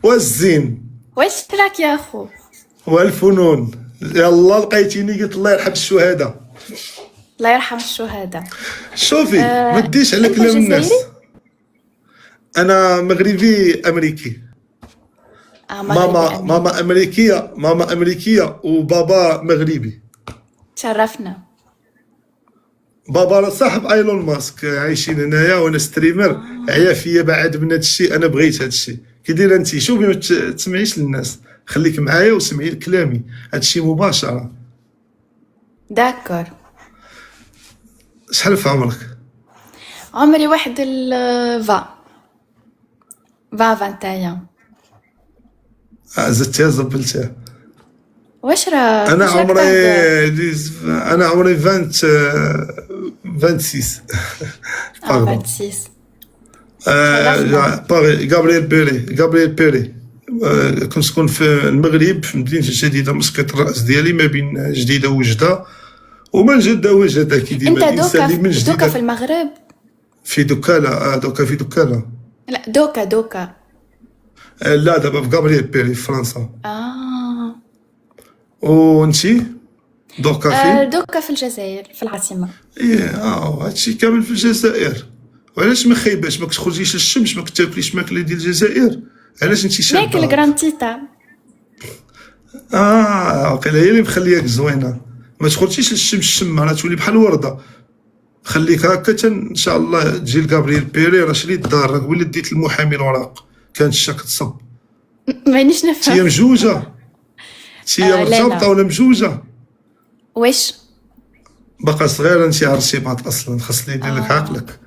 والزين واش راك يا اخو؟ والفنون. يلا لقيتيني قلت الله يرحم الشهداء. الله يرحم الشهداء. شوفي ما تديش على أنت كلام الناس. جزائري؟ انا مغربي امريكي. مغربي أمين. ماما امريكيه وبابا مغربي. تشرفنا. بابا صاحب ايلون ماسك، عايشين هنايا وانا ستريمر. عيا فيا بعد من هذا الشيء، انا بغيت هذا الشيء. كي دايره انت؟ شوفي ما تسمعيش للناس، خليك معايا وسمعي كلامي، هذا الشيء مباشره. داكور. شحال في عمرك؟ عمري واحد فا 21. زدتيها زبلتيها. واش راك؟ انا واش راك عمري تهضر؟ انا عمري 26. باردون. 26. غابرييل بيري. كنت سكن في المغرب في مدينه جديده، مسقط الراس ديالي ما بين جديده وجده، ومن جده وجده كي ديما انت الانسان اللي من دوكا في جديده. المغرب؟ في دكاله. دوكا في دكاله. لا دوكا. لا دابا في غابرييل بيري في فرنسا. وانتي دوكا في دوكا في الجزائر في العاصمة. هادشي كامل في الجزائر. وعلاش ما خايباش ما كتخرجيش للشمس، ما كتاكليش ماكله ديال الجزائر؟ علاش انتي شابه؟ ناكل كرانتيتا. واقيلا هي اللي مخلياك زوينه. ما تخرجيش للشمس، الشمه راه تولي بحال ورده. خليك هكا ان شاء الله تجي لغابرييل بيري. راه شريت الدار، راك ولا ديت المحامي الوراق، كانت الشاك تصب. مانيش نفهم. تي مجوجه؟ تي لا، مرتبطه لا. ولا مجوجه؟ واش باقا صغيره انت على الارتباط اصلا. خاص لي يدير لك عقلك،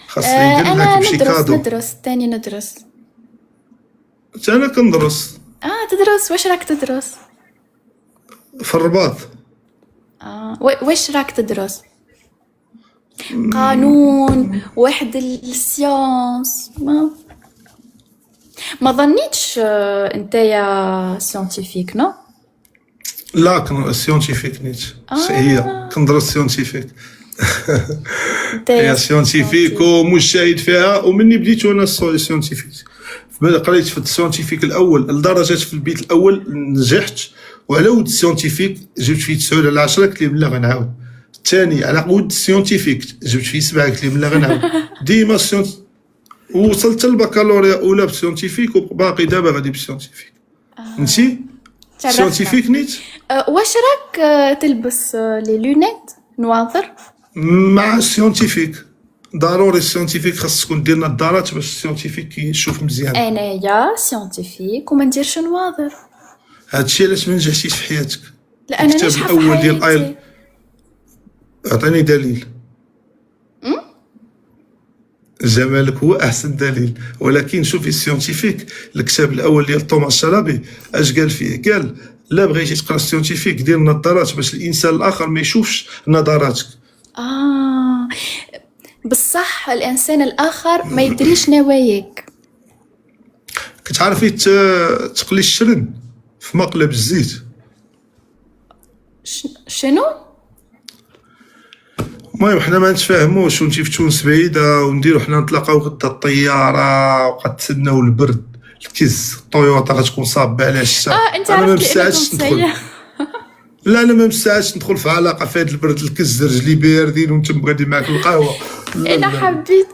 خاص لي يدير لك انا بشي كادو. ندرس تاني ندرس. انا كندرس تدرس. واش راك تدرس؟ في الرباط. واش راك تدرس؟ قانون، واحد السيونس. ما ظنيتش نتايا سيونتيفيك نو؟ لا كن سيونتيفيك نيت. هي كندرس سيونتيفيك. هي سيونتيفيك ومجتهد فيها، ومني بديت وانا سيونتيفيك. قريت في السيونتيفيك الاول الدرجات في البيت الاول نجحت، وعلى ود السيونتيفيك جبت فيه 9 على 10. قلت لي بلا غنعاود. الثاني على ود السيونتيفيك جبت فيه 7. قلت لي بلا غنعاود. ديما وصلت البكالوريا اولى بالسيونتيفيك، وباقي دابا غادي بالسيونتيفيك. انتي سيونتيفيك نيت؟ واش راك تلبس لي لونيت نواظر؟ مع السيونتيفيك ضروري. السيونتيفيك خاص تكون دير نظارات باش السيونتيفيك يشوف مزيان. انايا سيونتيفيك وما نديرش نواظر. هادشي علاش ما نجحتيش في حياتك. لا انا ناجحه في الاول ديال حياتي. اعطيني دليل. جمالك هو احسن دليل. ولكن شوفي السيونتيفيك، الكتاب الاول ديال توماس شلبي اش قال فيه؟ قال لا بغيتي تقرا السيونتيفيك دير نظارات باش الانسان الاخر ما يشوفش نظاراتك. بصح الانسان الاخر ما يدريش نواياك. كتعرفي تقلي الشرن في مقلب الزيت؟ شنو؟ المهم حنا ما نتفاهموش، وانتي في تونس بعيده، ونديرو حنا نتلاقاو غدا الطياره، وقد تسناو البرد، الكز الطويوطا غتكون صابه على الشتا. انت انا ما عرفت مستعدش ندخل. لا انا ما مستعدش ندخل في علاقه في هذا البرد، الكز رجلي باردين وانت غادي معاك القهوه. انا حبيت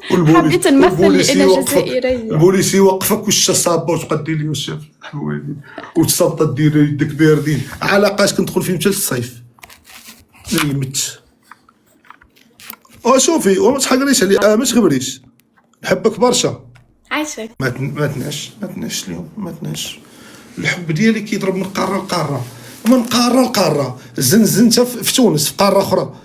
نمثل لأنا جزائريه. البوليسي يوقفك وش صابه وتبقى دير لي الشاف حوالي وتصابط دير يدك باردين. علاقات كندخل فيهم حتى الصيف نيمت. شوفي وما تحقريش علي. ما تغبريش، نحبك برشا. عايشك. ما تناش اليوم، ما تناش. الحب ديالي كيضرب من قاره لقاره، ومن قاره لقاره. زنزنت في تونس، في قاره اخرى.